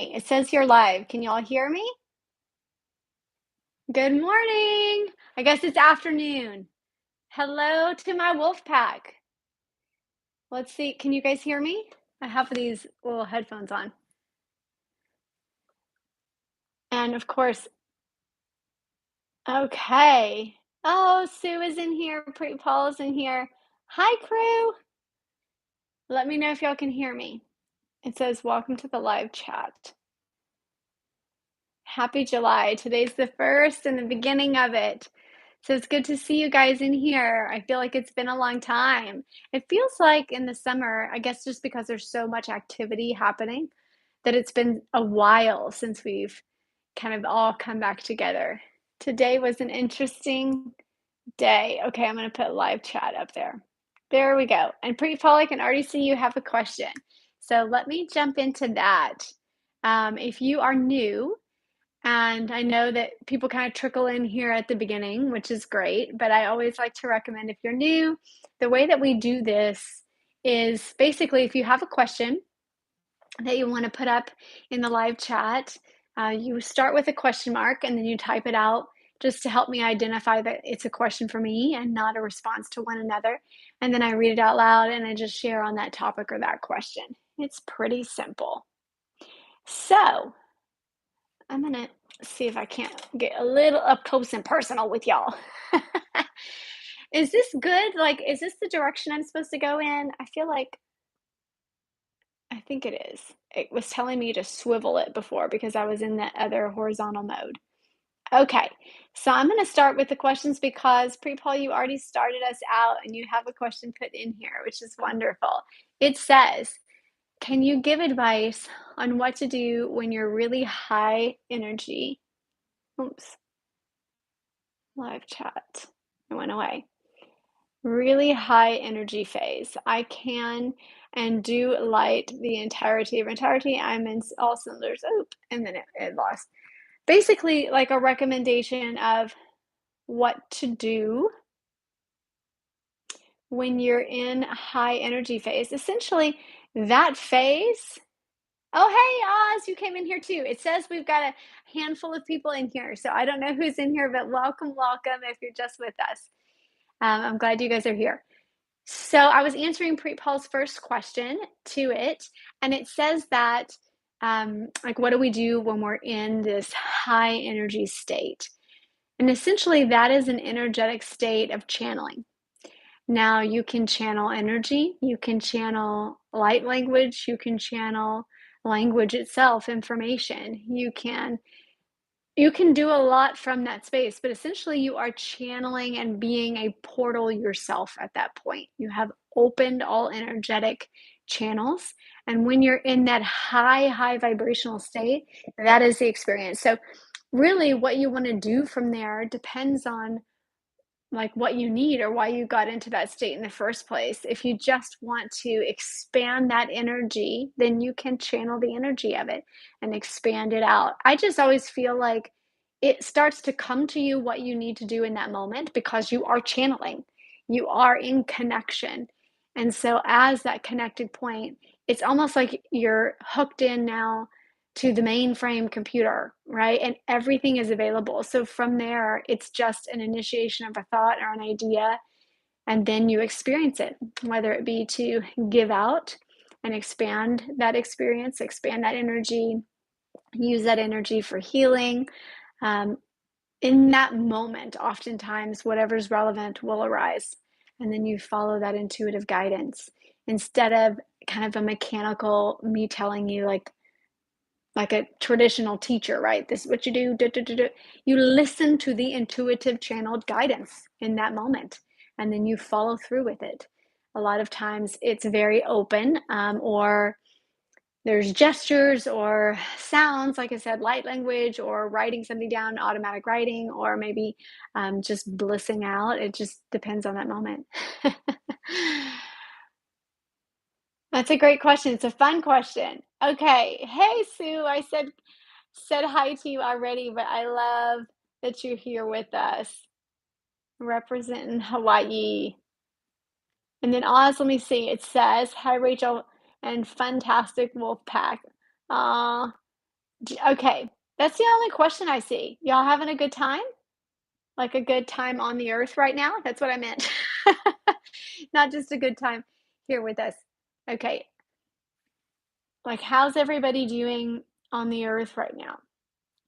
It says you're live. Can y'all hear me? Good morning. I guess it's afternoon. Hello to my wolf pack. Let's see. Can you guys hear me? I have these little headphones on. And of course, okay. Oh, Sue is in here. Pretty Paul is in here. Hi, crew. Let me know if y'all can hear me. It says, welcome to the live chat. Happy July. Today's the first and the beginning of it. So it's good to see you guys in here. I feel like it's been a long time. It feels like in the summer, I guess just because there's so much activity happening, that it's been a while since we've kind of all come back together. Today was an interesting day. Okay, I'm going to put live chat up there. There we go. And Pretty Paul, I can already see you have a question. So let me jump into that. If you are new, and I know that people kind of trickle in here at the beginning, which is great, but I always like to recommend if you're new, the way that we do this is basically if you have a question that you want to put up in the live chat, you start with a question mark and then you type it out just to help me identify that it's a question for me and not a response to one another. And then I read it out loud and I just share on that topic or that question. It's pretty simple. So I'm gonna see if I can't get a little up close and personal with y'all. Is this good? Like, is this the direction I'm supposed to go in? I think it is. It was telling me to swivel it before because I was in the other horizontal mode. Okay, so I'm gonna start with the questions because Pre-Paul, you already started us out and you have a question put in here, which is wonderful. It says, can you give advice on what to do when you're really high energy? Oops. Live chat. It went away. Really high energy phase. I can and do light the entirety of entirety. I'm in all cylinders. Oh, and then it lost. Basically, like a recommendation of what to do when you're in high energy phase. Essentially, that phase. Oh, hey, Oz, you came in here too. It says we've got a handful of people in here. So I don't know who's in here, but welcome, welcome if you're just with us. I'm glad you guys are here. So I was answering Preet Paul's first question to it, and it says that, like, what do we do when we're in this high energy state? And essentially, that is an energetic state of channeling. Now, you can channel energy, you can channel light language, you can channel language itself, information. You can do a lot from that space, but essentially you are channeling and being a portal yourself at that point. You have opened all energetic channels. And when you're in that high vibrational state, that is the experience. So, really, what you want to do from there depends on like what you need or why you got into that state in the first place. If you just want to expand that energy, then you can channel the energy of it and expand it out. I just always feel like it starts to come to you what you need to do in that moment because you are channeling, you are in connection. And so, as that connected point, it's almost like you're hooked in now to the mainframe computer, right? And everything is available. So from there, it's just an initiation of a thought or an idea, and then you experience it, whether it be to give out and expand that experience, expand that energy, use that energy for healing. Um, in that moment, oftentimes, whatever's relevant will arise. And then you follow that intuitive guidance instead of kind of a mechanical me telling you, like a traditional teacher, right? This is what you do. You listen to the intuitive channeled guidance in that moment, and then you follow through with it. A lot of times it's very open, or there's gestures or sounds, like I said, light language, or writing something down, automatic writing, or maybe just blissing out. It just depends on that moment. That's a great question. It's a fun question. Okay. Hey, Sue. I said hi to you already, but I love that you're here with us representing Hawaii. And then Oz, let me see. It says, hi, Rachel and fantastic wolf pack. Aw. Okay, that's the only question I see. Y'all having a good time? Like a good time on the earth right now? That's what I meant. Not just a good time here with us. Okay, like how's everybody doing on the earth right now?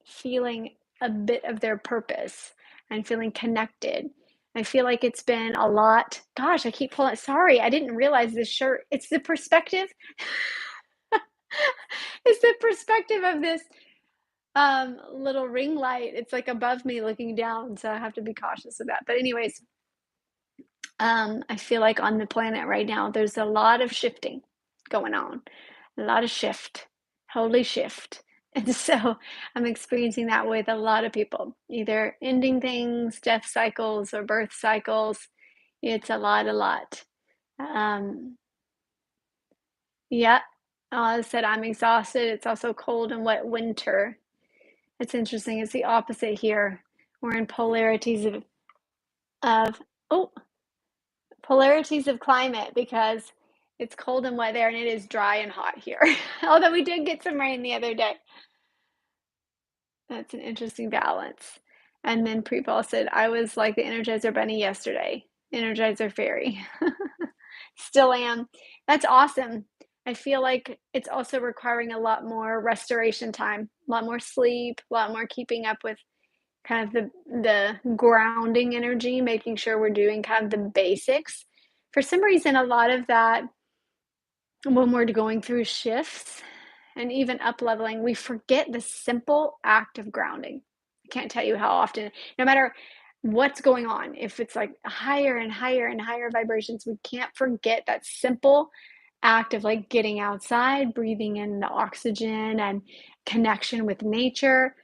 Feeling a bit of their purpose and feeling connected. I feel like it's been a lot. Gosh, I keep pulling. Sorry, I didn't realize this shirt. It's the perspective. It's the perspective of this little ring light. It's like above me looking down, so I have to be cautious of that. But anyways, I feel like on the planet right now, there's a lot of shifting going on, a lot of shift, holy shift. And so I'm experiencing that with a lot of people, either ending things, death cycles, or birth cycles. It's a lot, a lot. Um, yeah. I said I'm exhausted. It's also cold and wet winter. It's interesting. It's the opposite here. We're in of oh polarities of climate because it's cold and wet there and it is dry and hot here. Although we did get some rain the other day. That's an interesting balance. And then Preval said, I was like the Energizer Bunny yesterday. Energizer Fairy. Still am. That's awesome. I feel like it's also requiring a lot more restoration time, a lot more sleep, a lot more keeping up with kind of the grounding energy, making sure we're doing kind of the basics. For some reason, a lot of that when we're going through shifts and even up leveling, we forget the simple act of grounding. I can't tell you how often, no matter what's going on, if it's like higher and higher and higher vibrations, we can't forget that simple act of like getting outside, breathing in the oxygen and connection with nature,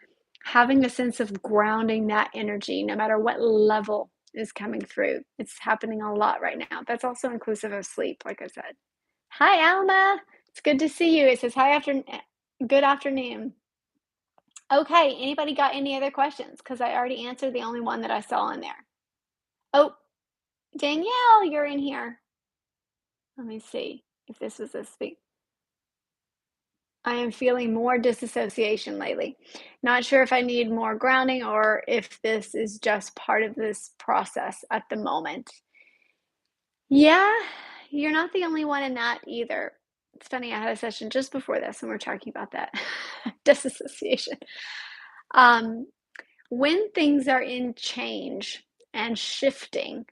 having a sense of grounding that energy, no matter what level is coming through. It's happening a lot right now. That's also inclusive of sleep, like I said. Hi, Alma. It's good to see you. It says hi after good afternoon. Okay, anybody got any other questions? Because I already answered the only one that I saw in there. Oh, Danielle, you're in here. Let me see if this was a speak. I am feeling more disassociation lately. Not sure if I need more grounding or if this is just part of this process at the moment. Yeah, you're not the only one in that either. It's funny, I had a session just before this and we're talking about that disassociation. Um, when things are in change and shifting,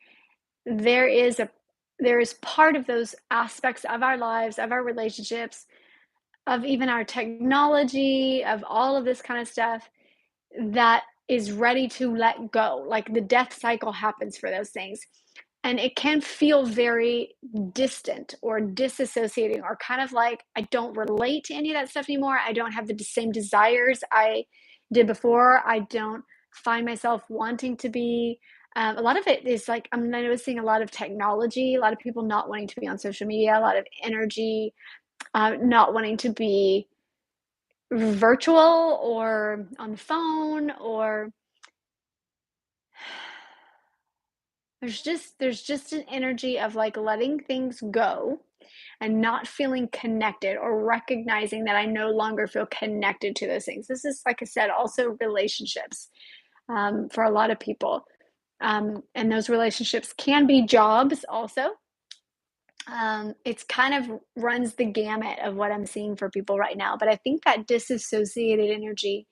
there is a there is part of those aspects of our lives, of our relationships, of even our technology, of all of this kind of stuff that is ready to let go. Like the death cycle happens for those things. And it can feel very distant or disassociating, or kind of like I don't relate to any of that stuff anymore. I don't have the same desires I did before. I don't find myself wanting to be. A lot of it is like I'm noticing a lot of technology, a lot of people not wanting to be on social media, a lot of energy, not wanting to be virtual or on the phone, or there's just an energy of like letting things go and not feeling connected, or recognizing that I no longer feel connected to those things. This is, like I said, also relationships, for a lot of people. And those relationships can be jobs also. It's kind of runs the gamut of what I'm seeing for people right now. But I think that disassociated energy,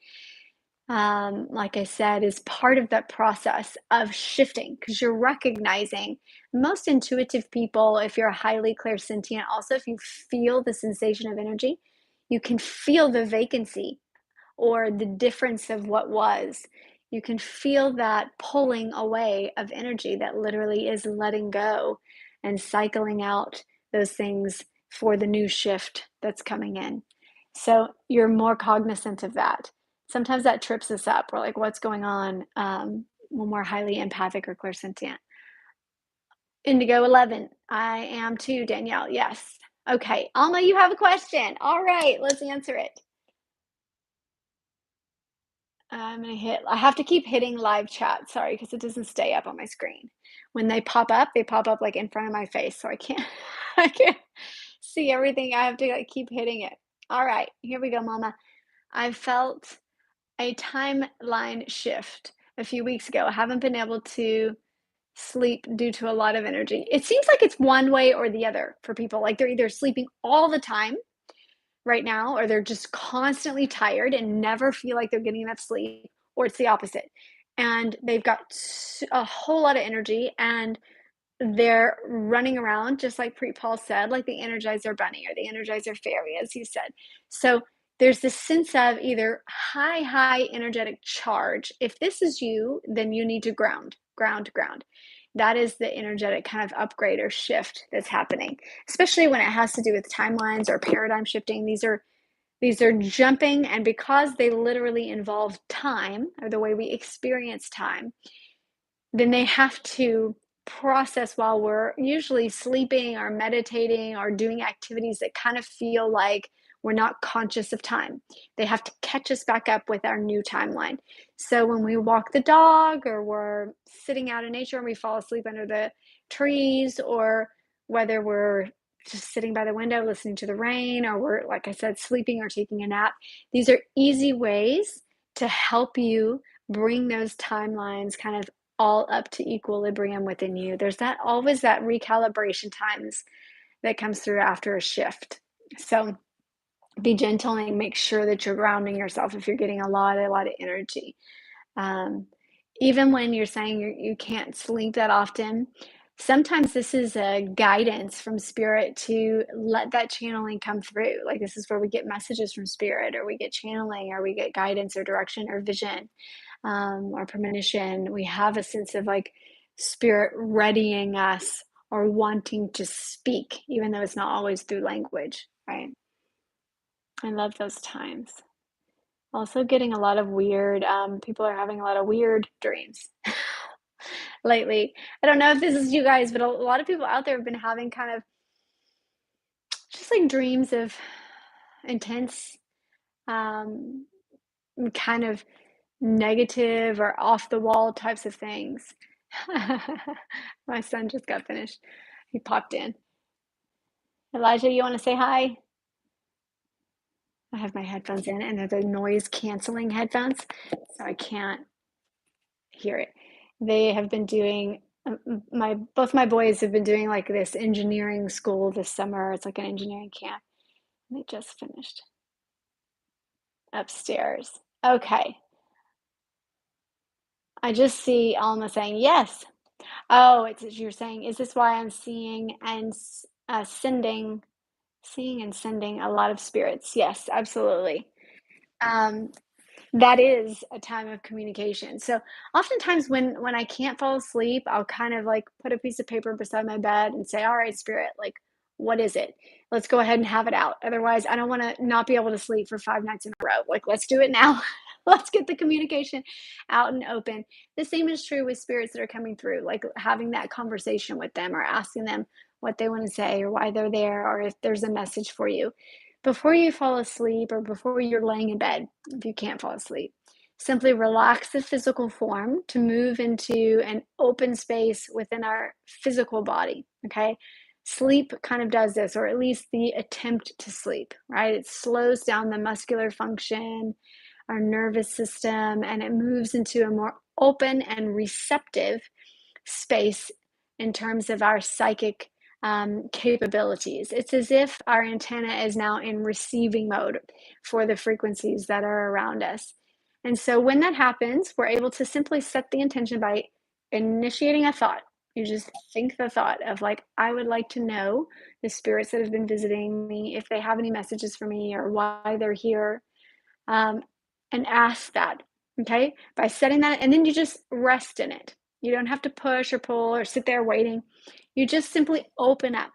like I said, is part of that process of shifting, because you're recognizing most intuitive people, if you're highly clairsentient, also, if you feel the sensation of energy, you can feel the vacancy or the difference of what was. You can feel that pulling away of energy that literally is letting go and cycling out those things for the new shift that's coming in. So you're more cognizant of that. Sometimes that trips us up. We're like, what's going on, when we're highly empathic or clairsentient? Indigo 11. I am too, Danielle. Yes. Okay. Alma, you have a question. All right. Let's answer it. I'm gonna hit I have to keep hitting live chat, sorry, because it doesn't stay up on my screen. When they pop up like in front of my face, so I can't I can't see everything. I have to like keep hitting it. All right, here we go, mama. I felt a timeline shift a few weeks ago. I haven't been able to sleep due to a lot of energy. It seems like it's one way or the other for people. Like they're either sleeping all the time right now, or they're just constantly tired and never feel like they're getting enough sleep, or it's the opposite. And they've got a whole lot of energy and they're running around just like Preet Paul said, like the Energizer Bunny or the Energizer Fairy, as he said. So there's this sense of either high energetic charge. If this is you, then you need to ground. That is the energetic kind of upgrade or shift that's happening, especially when it has to do with timelines or paradigm shifting. These are jumping, and because they literally involve time or the way we experience time, then they have to process while we're usually sleeping or meditating or doing activities that kind of feel like we're not conscious of time. They have to catch us back up with our new timeline. So when we walk the dog or we're sitting out in nature and we fall asleep under the trees, or whether we're just sitting by the window listening to the rain, or we're, like I said, sleeping or taking a nap, these are easy ways to help you bring those timelines kind of all up to equilibrium within you. There's that always that recalibration times that comes through after a shift. So be gentle and make sure that you're grounding yourself if you're getting a lot of energy. Even when you're saying you can't sleep that often, sometimes this is a guidance from spirit to let that channeling come through. Like this is where we get messages from spirit, or we get channeling, or we get guidance or direction or vision, or premonition. We have a sense of like spirit readying us or wanting to speak, even though it's not always through language, right? I love those times. Also getting a lot of weird, people are having a lot of weird dreams lately. I don't know if this is you guys, but a lot of people out there have been having kind of just like dreams of intense, um, kind of negative or off the wall types of things. My son just got finished. He popped in. Elijah, you want to say hi? I have my headphones in and they're the noise canceling headphones, so I can't hear it. They have been doing both my boys have been doing like this engineering school this summer. It's like an engineering camp. And they just finished upstairs. Okay. I just see Alma saying yes. Oh, it's you're saying, is this why I'm seeing and seeing and sending a lot of spirits? Yes, absolutely. Um, that is a time of communication. So oftentimes when I can't fall asleep, I'll kind of like put a piece of paper beside my bed and say, "All right, spirit, like what is it? Let's go ahead and have it out. Otherwise, I don't want to not be able to sleep for 5 nights in a row. Like let's do it now." Let's get the communication out and open. The same is true with spirits that are coming through, like having that conversation with them or asking them what they want to say or why they're there, or if there's a message for you before you fall asleep or before you're laying in bed. If you can't fall asleep, simply relax the physical form to move into an open space within our physical body. Okay. Sleep kind of does this, or at least the attempt to sleep, right? It slows down the muscular function, our nervous system, and it moves into a more open and receptive space in terms of our psychic capabilities. It's as if our antenna is now in receiving mode for the frequencies that are around us. And so when that happens, we're able to simply set the intention by initiating a thought. You just think the thought of like, I would like to know the spirits that have been visiting me, if they have any messages for me or why they're here, um, and ask that. Okay, by setting that, and then you just rest in it. You don't have to push or pull or sit there waiting. You just simply open up.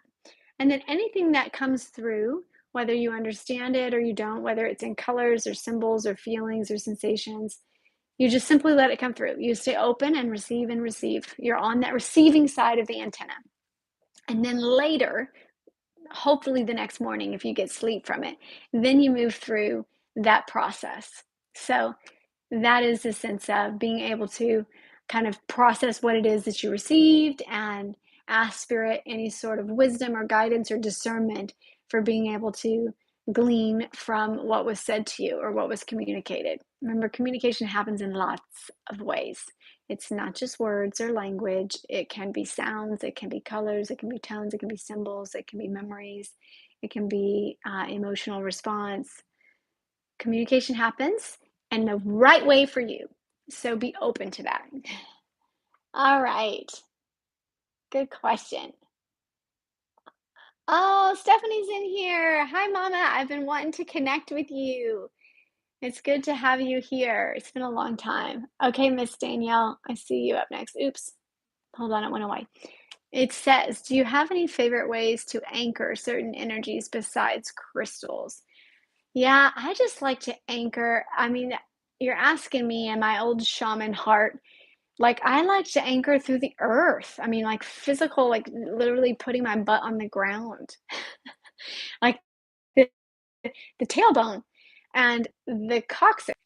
And then anything that comes through, whether you understand it or you don't, whether it's in colors or symbols or feelings or sensations, you just simply let it come through. You stay open and receive and receive. You're on that receiving side of the antenna. And then later, hopefully the next morning, if you get sleep from it, then you move through that process. So that is the sense of being able to kind of process what it is that you received and ask spirit any sort of wisdom or guidance or discernment for being able to glean from what was said to you or what was communicated. Remember, communication happens in lots of ways. It's not just words or language. It can be sounds, it can be colors, it can be tones, it can be symbols, it can be memories, it can be emotional response. Communication happens and the right way for you. So be open to that. All right. Good question. Oh, Stephanie's in here. Hi, Mama. I've been wanting to connect with you. It's good to have you here. It's been a long time. Okay, Miss Danielle, I see you up next. Oops, hold on, it went away. It says, do you have any favorite ways to anchor certain energies besides crystals? Yeah, I just like to anchor. I mean, you're asking me in my old shaman heart, like I like to anchor through the earth. I mean, like physical, like literally putting my butt on the ground, like the, the tailbone and the coccyx.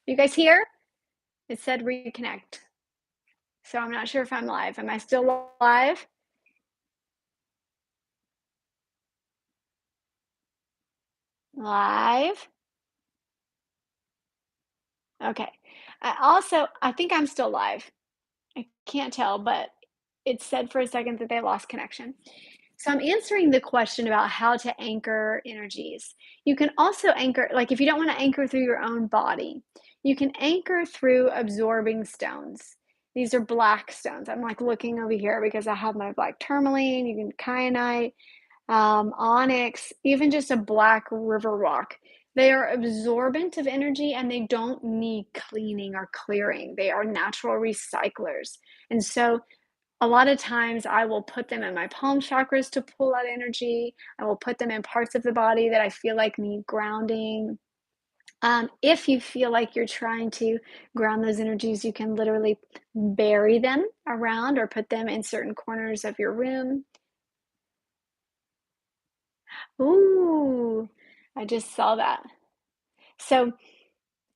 You guys here? It said reconnect. So I'm not sure if I'm live. Am I still live? Live? Okay. I think I'm still live. I can't tell, but it said for a second that they lost connection. So I'm answering the question about how to anchor energies. You can also anchor, like if you don't want to anchor through your own body, you can anchor through absorbing stones. These are black stones. I'm like looking over here because I have my black tourmaline, you can kyanite, onyx, even just a black river rock. They are absorbent of energy and they don't need cleaning or clearing. They are natural recyclers. And so a lot of times I will put them in my palm chakras to pull out energy. I will put them in parts of the body that I feel like need grounding. If you feel like you're trying to ground those energies, you can literally bury them around or put them in certain corners of your room. Ooh, I just saw that. So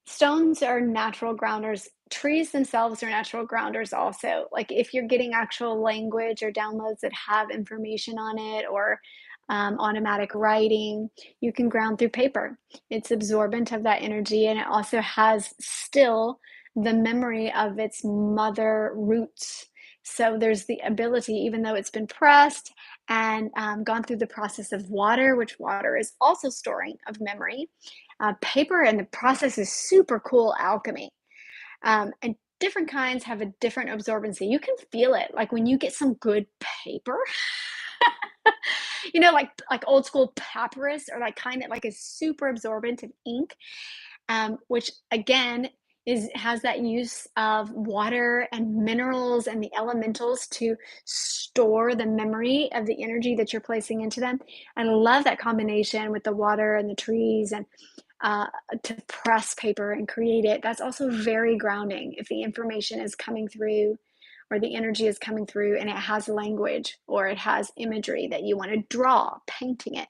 stones are natural grounders. Trees themselves are natural grounders also. Like if you're getting actual language or downloads that have information on it or automatic writing, you can ground through paper. It's absorbent of that energy and it also has still the memory of its mother roots. So there's the ability, even though it's been pressed and gone through the process of water, which water is also storing of memory, paper and the process is super cool alchemy. And different kinds have a different absorbency. You can feel it, like when you get some good paper, like old school papyrus, or like kind of like a super absorbent of ink, which again has that use of water and minerals and the elementals to store the memory of the energy that you're placing into them. I love that combination with the water and the trees and uh, to press paper and create it. That's also very grounding if the information is coming through or the energy is coming through and it has language or it has imagery that you want to draw, painting it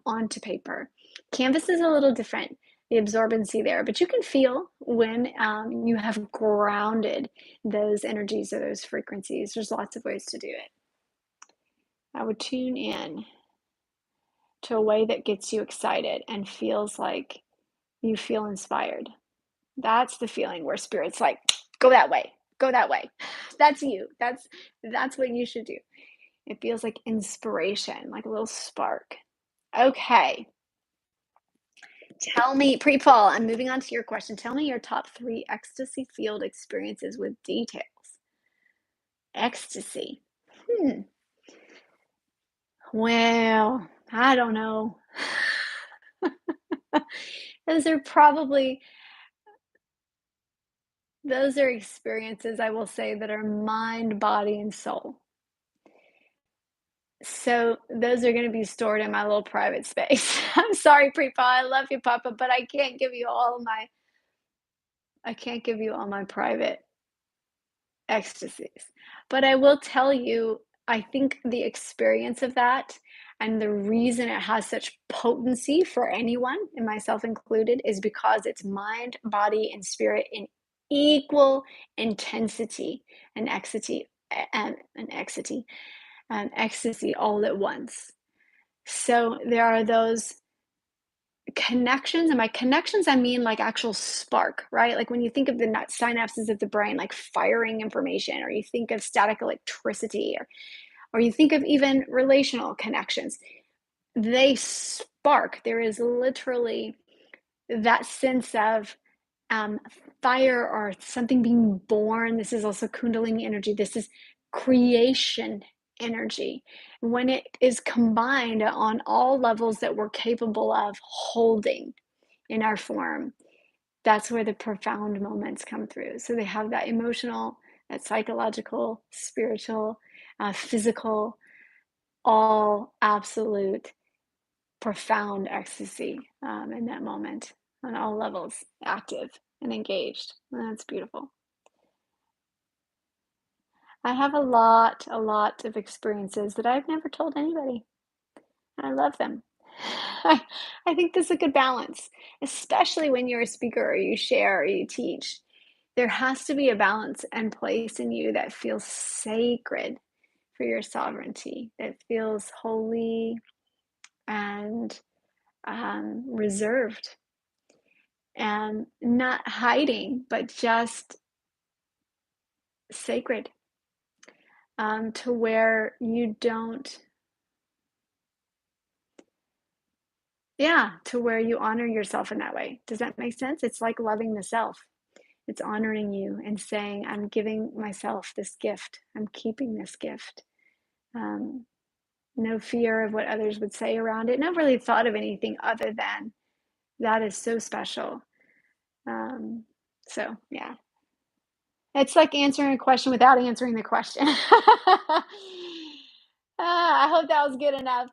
onto paper. Canvas is a little different, the absorbency there, but you can feel when you have grounded those energies or those frequencies. There's lots of ways to do it. I would tune in to a way that gets you excited and feels like you feel inspired. That's the feeling where spirit's like, go that way, go that way. That's you. That's what you should do. It feels like inspiration, like a little spark. Okay. Tell me, pre-Paul, I'm moving on to your question. Tell me your top 3 ecstasy field experiences with details. Ecstasy. Hmm. Well, I don't know. Those are probably those are experiences I will say that are mind, body, and soul. So those are gonna be stored in my little private space. I'm sorry, Prepa, I love you, Papa, but I can't give you all my private ecstasies. But I will tell you, I think the experience of that and the reason it has such potency for anyone, and myself included, is because it's mind, body, and spirit in equal intensity and ecstasy all at once. So there are those connections, and by connections, I mean like actual spark, right? Like when you think of the synapses of the brain, like firing information, or you think of static electricity, or you think of even relational connections, they spark. There is literally that sense of um, fire or something being born. This is also Kundalini energy. This is creation energy. When it is combined on all levels that we're capable of holding in our form, that's where the profound moments come through. So they have that emotional, that psychological, spiritual, physical, all absolute profound ecstasy in that moment on all levels, active and engaged. And that's beautiful. I have a lot of experiences that I've never told anybody. And I love them. I think this is a good balance, especially when you're a speaker or you share or you teach. There has to be a balance and place in you that feels sacred for your sovereignty, that feels holy and reserved and not hiding, but just sacred, to where you don't, yeah, to where you honor yourself in that way. Does that make sense? It's like loving the self. It's honoring you and saying, I'm giving myself this gift. I'm keeping this gift. Um, no fear of what others would say around it. Never really thought of anything other than that is so special. Um, so, yeah. It's like answering a question without answering the question. I hope that was good enough.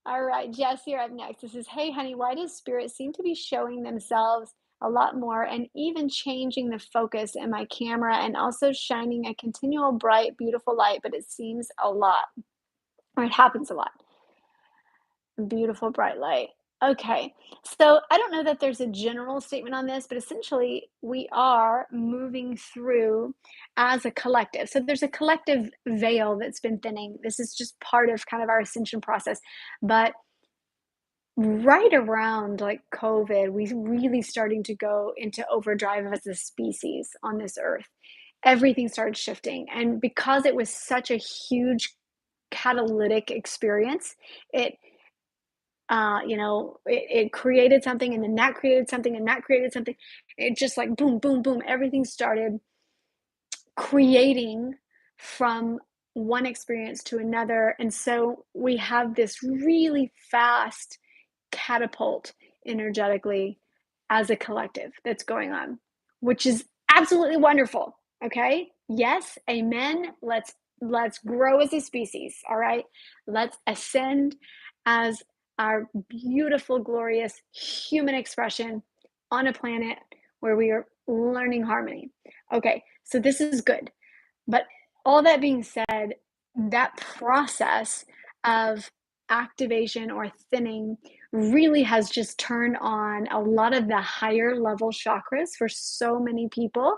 All right, Jess, you're up next. This is, hey, honey, why does spirit seem to be showing themselves a lot more and even changing the focus in my camera and also shining a continual bright, beautiful light, but it seems a lot, or it happens a lot. Beautiful bright light. Okay. So I don't know that there's a general statement on this, but essentially we are moving through as a collective. So there's a collective veil that's been thinning. This is just part of kind of our ascension process. But right around like COVID, we really starting to go into overdrive as a species on this earth. Everything started shifting. And because it was such a huge catalytic experience, it created something, and then that created something, and that created something. It just like boom, boom, boom. Everything started creating from one experience to another. And so we have this really fast catapult energetically as a collective that's going on, which is absolutely wonderful. Okay. Yes. Amen. Let's grow as a species. All right. Let's ascend as our beautiful, glorious human expression on a planet where we are learning harmony. Okay. So this is good. But all that being said, that process of activation or thinning really has just turned on a lot of the higher level chakras for so many people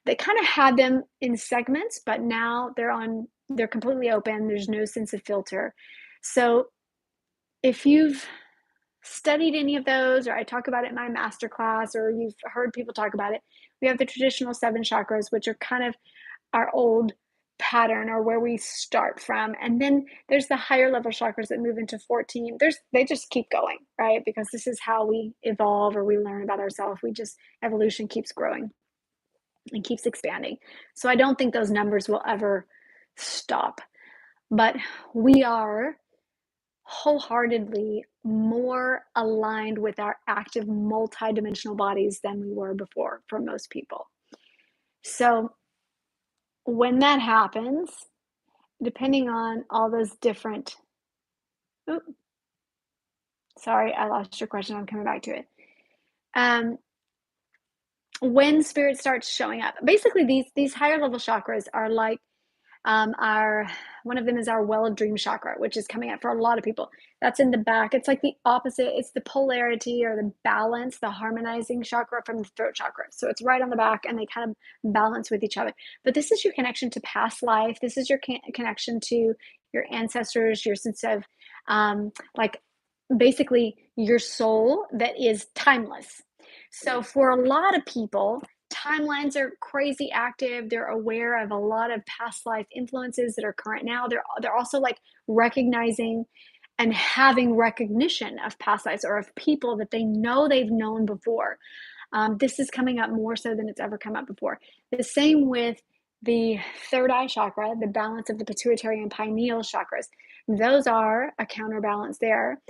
that kind of had them in segments, but now they're completely open. There's no sense of filter. So if you've studied any of those, or I talk about it in my masterclass, or you've heard people talk about it, we have the traditional 7 chakras, which are kind of our old pattern, or where we start from. And then there's the higher level chakras that move into 14. They just keep going, right? Because this is how we evolve or we learn about ourselves. Evolution keeps growing and keeps expanding. So I don't think those numbers will ever stop. But we are wholeheartedly more aligned with our active multidimensional bodies than we were before for most people. So when that happens, depending on all those different, oh, sorry, I lost your question. I'm coming back to it. When spirit starts showing up, basically these higher level chakras are like our one of them is our well of dream chakra, which is coming up for a lot of people. That's in the back. It's like the opposite. It's the polarity or the balance, the harmonizing chakra from the throat chakra. So it's right on the back, and they kind of balance with each other. But this is your connection to past life. This is your connection to your ancestors, your sense of like basically your soul that is timeless. So for a lot of people, timelines are crazy active. They're aware of a lot of past life influences that are current now. They're also like recognizing and having recognition of past lives or of people that they know they've known before. This is coming up more so than it's ever come up before. The same with the third eye chakra, the balance of the pituitary and pineal chakras. Those are a counterbalance there.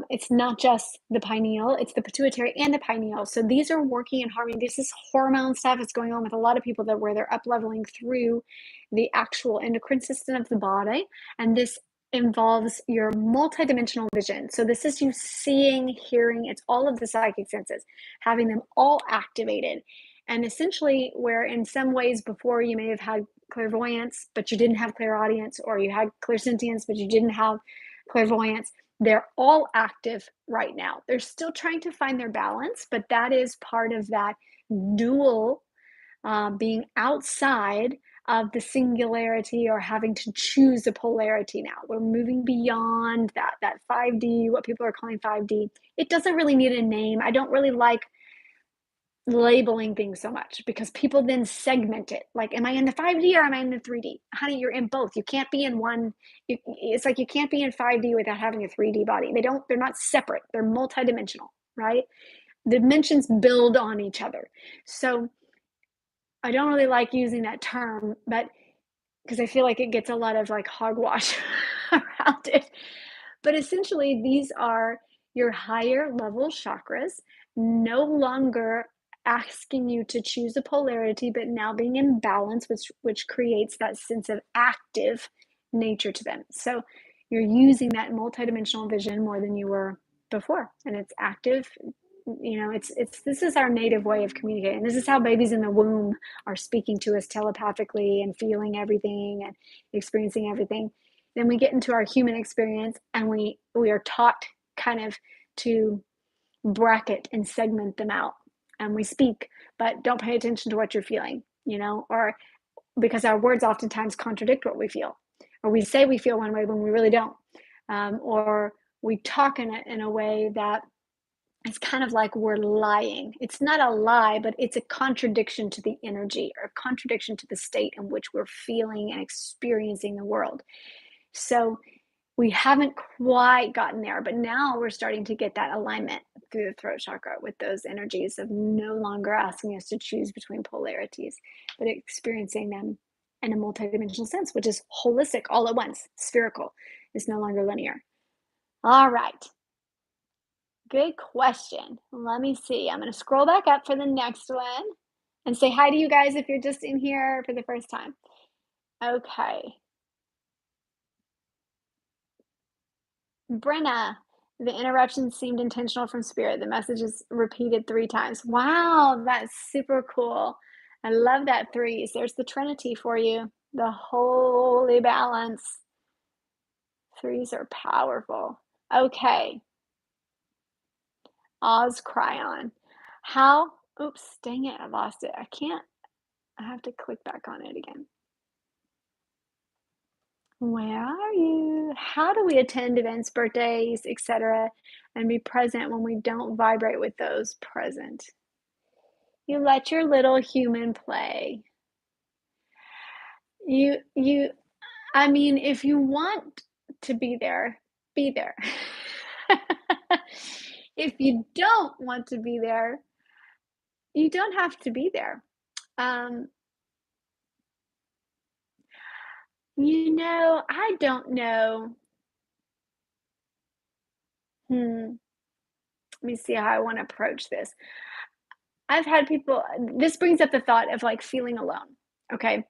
It's not just the pineal, it's the pituitary and the pineal. So these are working in harmony. This is hormone stuff that's going on with a lot of people that where they're up leveling through the actual endocrine system of the body. And this involves your multidimensional vision. So this is you seeing, hearing, it's all of the psychic senses, having them all activated. And essentially, where in some ways before you may have had clairvoyance, but you didn't have clairaudience, or you had clairsentience, but you didn't have clairvoyance, they're all active right now. They're still trying to find their balance, but that is part of that dual being outside of the singularity or having to choose a polarity now. We're moving beyond that 5D, what people are calling 5D. It doesn't really need a name. I don't really like labeling things so much because people then segment it. Like, am I in the 5D or am I in the 3D? Honey, you're in both. You can't be in one. It's like you can't be in 5D without having a 3D body. They're not separate. They're multidimensional, right? The dimensions build on each other. So I don't really like using that term, but because I feel like it gets a lot of like hogwash around it. But essentially, these are your higher level chakras, no longer asking you to choose a polarity, but now being in balance, which creates that sense of active nature to them. So you're using that multidimensional vision more than you were before, and it's active. It's this is our native way of communicating. This is how babies in the womb are speaking to us telepathically and feeling everything and experiencing everything. Then we get into our human experience and we are taught kind of to bracket and segment them out, and we speak but don't pay attention to what you're feeling, or because our words oftentimes contradict what we feel, or we say we feel one way when we really don't, or we talk in a way that it's kind of like we're lying. It's not a lie, but it's a contradiction to the energy or a contradiction to the state in which we're feeling and experiencing the world. So we haven't quite gotten there, but now we're starting to get that alignment through the throat chakra with those energies of no longer asking us to choose between polarities, but experiencing them in a multidimensional sense, which is holistic all at once, spherical. It's no longer linear. All right. Good question. Let me see. I'm going to scroll back up for the next one and say hi to you guys if you're just in here for the first time. Okay. Brenna, the interruption seemed intentional from spirit. The message is repeated 3 times. Wow, that's super cool. I love that threes. There's the Trinity for you, the holy balance. Threes are powerful. Okay. Oz Cryon. How? Oops, dang it, I lost it. I have to click back on it again. Where are you? How do we attend events, birthdays, etc., and be present when we don't vibrate with those present? You let your little human play. I mean, if you want to be there, be there. If you don't want to be there, you don't have to be there. Um, I don't know. Let me see how I want to approach this. I've had people, this brings up the thought of like feeling alone, okay?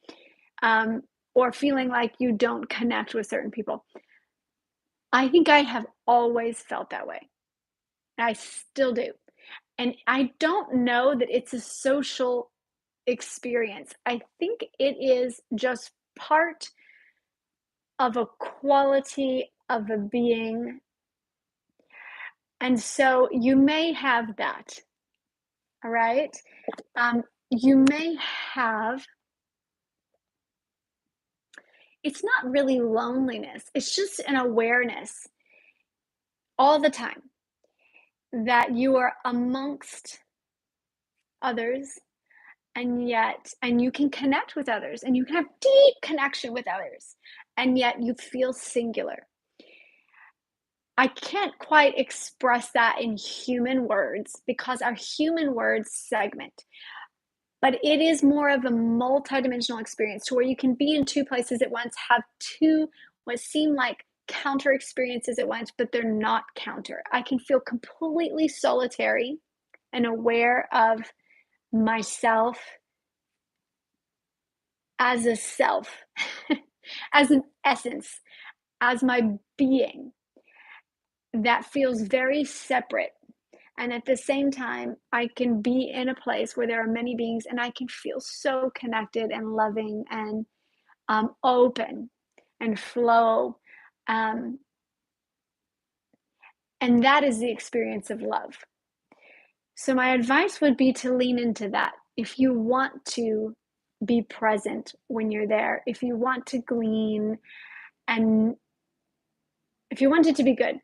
Um, or feeling like you don't connect with certain people. I think I have always felt that way. I still do. And I don't know that it's a social experience. I think it is just part of a quality of a being. And so you may have that, all right? You may have, it's not really loneliness, it's just an awareness. all the time that you are amongst others, and you can connect with others and you can have deep connection with others, and yet you feel singular. I can't quite express that in human words because our human words segment, but it is more of a multidimensional experience to where you can be in two places at once, have two what seem like counter experiences at once, but they're not counter. I can feel completely solitary and aware of myself as a self, as an essence, as my being that feels very separate. And at the same time, I can be in a place where there are many beings and I can feel so connected and loving and open and flow. Um, and that is the experience of love. So, my advice would be to lean into that. If you want to be present when you're there, if you want to glean, and if you want it to be good,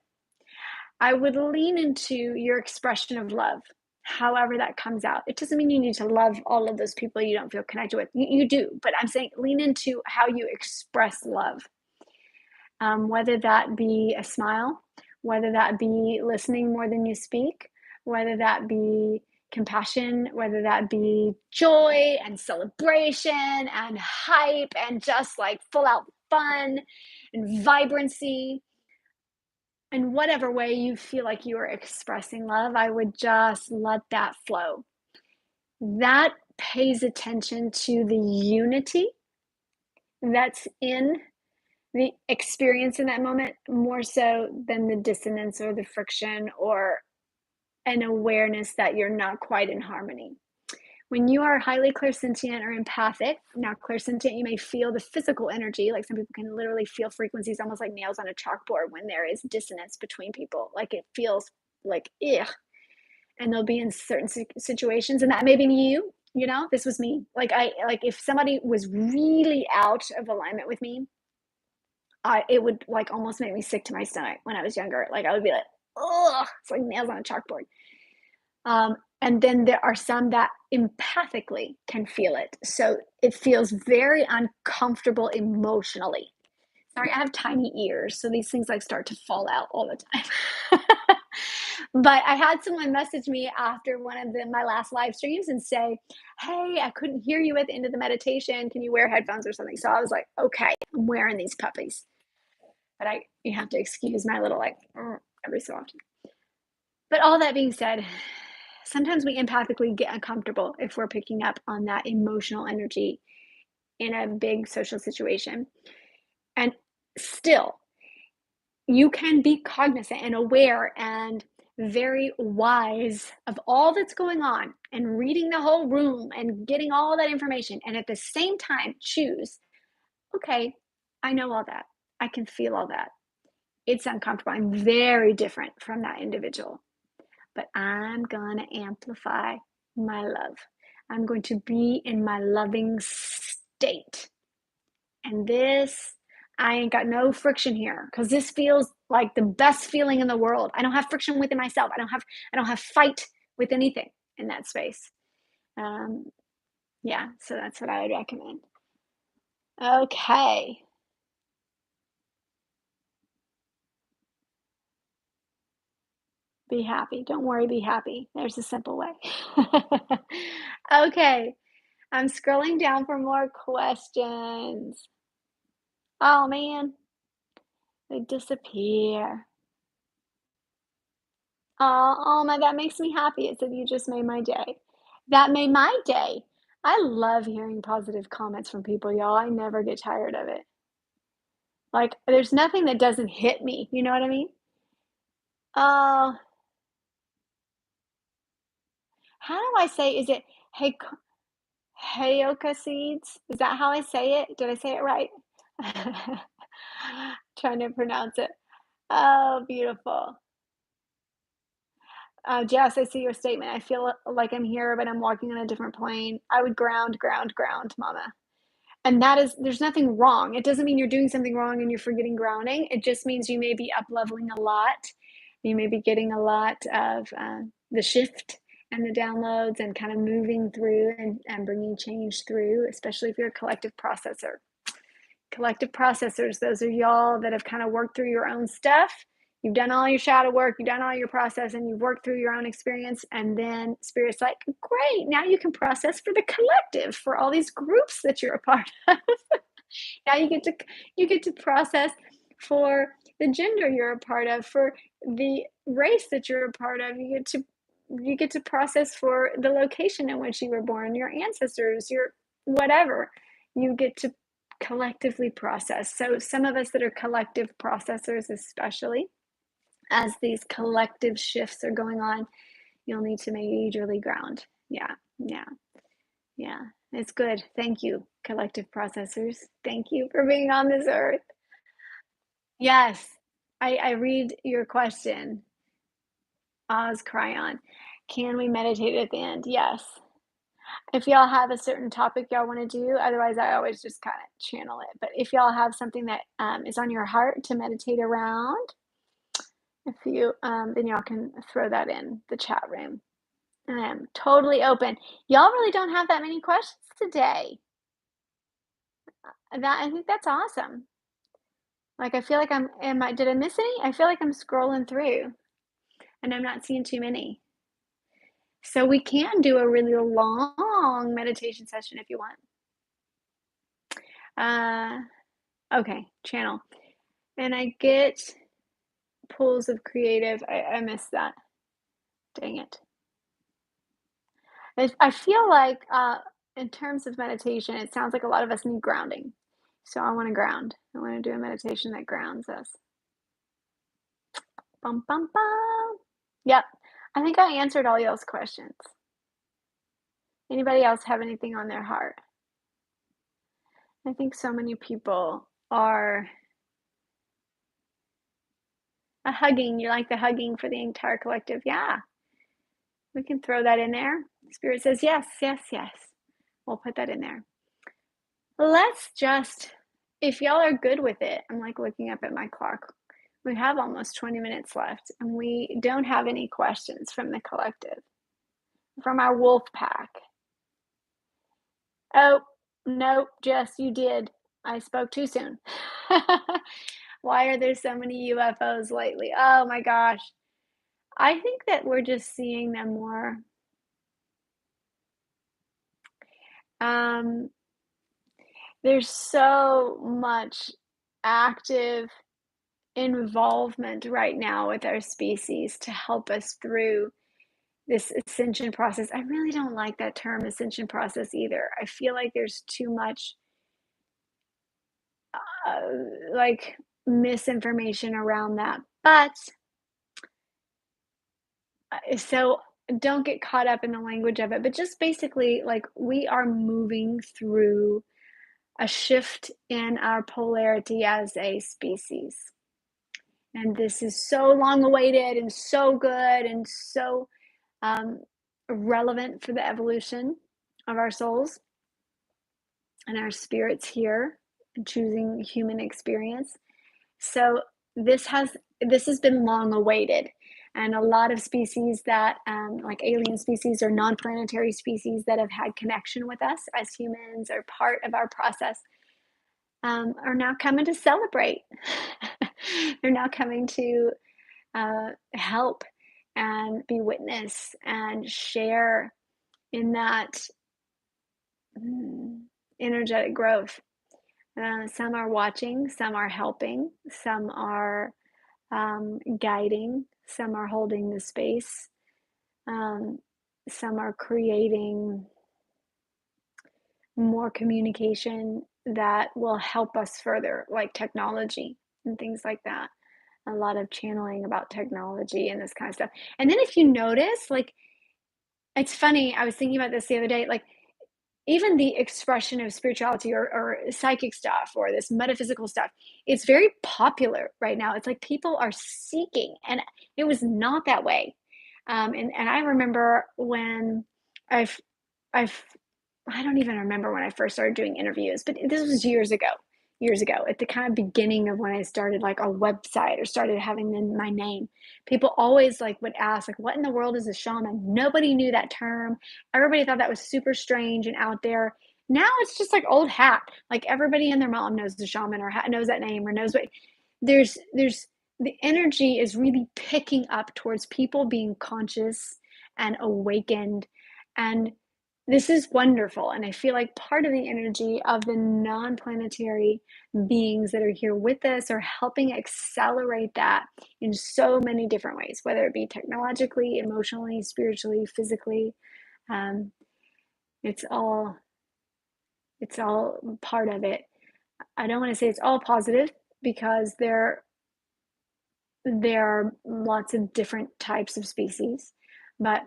I would lean into your expression of love, however that comes out. It doesn't mean you need to love all of those people you don't feel connected with. You do, but I'm saying lean into how you express love, whether that be a smile, whether that be listening more than you speak, whether that be compassion, whether that be joy and celebration and hype and just like full out fun and vibrancy. In whatever way you feel like you are expressing love, I would just let that flow. That pays attention to the unity that's in the experience in that moment more so than the dissonance or the friction or an awareness that you're not quite in harmony. When you are highly clairsentient or empathic, now clairsentient, you may feel the physical energy. Like some people can literally feel frequencies almost like nails on a chalkboard when there is dissonance between people. Like it feels like, ugh. And they'll be in certain situations, and that may be you. You know, this was me. Like if somebody was really out of alignment with me, it would like almost make me sick to my stomach when I was younger. Like I would be like, oh, it's like nails on a chalkboard. And then there are some that empathically can feel it. So it feels very uncomfortable emotionally. Sorry, I have tiny ears, so these things like start to fall out all the time. But I had someone message me after one of my last live streams and say, "Hey, I couldn't hear you at the end of the meditation. Can you wear headphones or something?" So I was like, "Okay, I'm wearing these puppies." But you have to excuse my little like every so often. But all that being said, sometimes we empathically get uncomfortable if we're picking up on that emotional energy in a big social situation. And still, you can be cognizant and aware and very wise of all that's going on and reading the whole room and getting all that information. And at the same time, choose, okay, I know all that. I can feel all that. It's uncomfortable. I'm very different from that individual, but I'm going to amplify my love. I'm going to be in my loving state. And this, I ain't got no friction here because this feels like the best feeling in the world. I don't have friction within myself. I don't have fight with anything in that space. Um, yeah, so that's what I would recommend. Okay. Be happy. Don't worry, be happy. There's a simple way. Okay. I'm scrolling down for more questions. Oh man, they disappear. Oh, my, that makes me happy. It said you just made my day. That made my day. I love hearing positive comments from people, y'all. I never get tired of it. Like, there's nothing that doesn't hit me. You know what I mean? Oh, how do I say? Is it hey, Heyoka seeds? Is that how I say it? Did I say it right? Trying to pronounce it. Oh, beautiful. Jess, I see your statement. I feel like I'm here, but I'm walking on a different plane. I would ground, ground, ground, mama. And that is, there's nothing wrong. It doesn't mean you're doing something wrong and you're forgetting grounding. It just means you may be up leveling a lot You may be getting a lot of the shift and the downloads and kind of moving through and bringing change through, especially if you're a collective processor. Collective processors, those are y'all that have kind of worked through your own stuff. You've done all your shadow work, you've done all your process, and you've worked through your own experience. And then Spirit's like, great, now you can process for the collective, for all these groups that you're a part of. Now you get to process for the gender you're a part of, for the race that you're a part of. You get to process for the location in which you were born, your ancestors, your whatever. You get to collectively process. So some of us that are collective processors, especially as these collective shifts are going on, you'll need to majorly ground. Yeah, yeah, yeah. It's good. Thank you, collective processors. Thank you for being on this earth. Yes, I read your question. Oz Cryon. Can we meditate at the end? Yes. If y'all have a certain topic y'all want to do, otherwise I always just kind of channel it. But if y'all have something that is on your heart to meditate around, if you then y'all can throw that in the chat room. I am totally open. Y'all really don't have that many questions today. I think that's awesome. Like I feel like did I miss any? I feel like I'm scrolling through and I'm not seeing too many. So we can do a really long meditation session if you want. Okay, channel. And I get pools of creative. I missed that. Dang it. I feel like in terms of meditation, it sounds like a lot of us need grounding. So I want to ground. I want to do a meditation that grounds us. Bum, bum, bum. Yep. I think I answered all y'all's questions. Anybody else have anything on their heart? I think so many people are a hugging. You like the hugging for the entire collective? Yeah. We can throw that in there. Spirit says yes, yes, yes. We'll put that in there. Let's just, if y'all are good with it, I'm like looking up at my clock. We have almost 20 minutes left and we don't have any questions from the collective, from our wolf pack. Oh, no, Jess, you did. I spoke too soon. Why are there so many UFOs lately? Oh my gosh. I think that we're just seeing them more. There's so much active involvement right now with our species to help us through this ascension process. I really don't like that term ascension process either. I feel like there's too much like misinformation around that. But so don't get caught up in the language of it, but just basically like we are moving through a shift in our polarity as a species. And this is so long awaited and so good and so relevant for the evolution of our souls and our spirits here and choosing human experience. So this has been long awaited, and a lot of species that like alien species or non-planetary species that have had connection with us as humans or part of our process are now coming to celebrate. They're now coming to help and be witness and share in that energetic growth. Some are watching, some are helping, some are guiding, some are holding the space, some are creating more communication that will help us further, like technology and things like that. A lot of channeling about technology and this kind of stuff. And then if you notice, like, it's funny, I was thinking about this the other day, like, even the expression of spirituality or psychic stuff or this metaphysical stuff, it's very popular right now. It's like people are seeking, and it was not that way. And I remember when I've I don't even remember when I first started doing interviews, but this was years ago. years ago, at the kind of beginning of when I started like a website or started having my name, people always like would ask, like, what in the world is a shaman? Nobody knew that term. Everybody thought that was super strange and out there. Now it's just like old hat. Like everybody and their mom knows the shaman or knows that name or knows what there's the energy is really picking up towards people being conscious and awakened. And this is wonderful. And I feel like part of the energy of the non-planetary beings that are here with us are helping accelerate that in so many different ways, whether it be technologically, emotionally, spiritually, physically. Um, it's all it's all part of it. I don't want to say it's all positive because there are lots of different types of species, but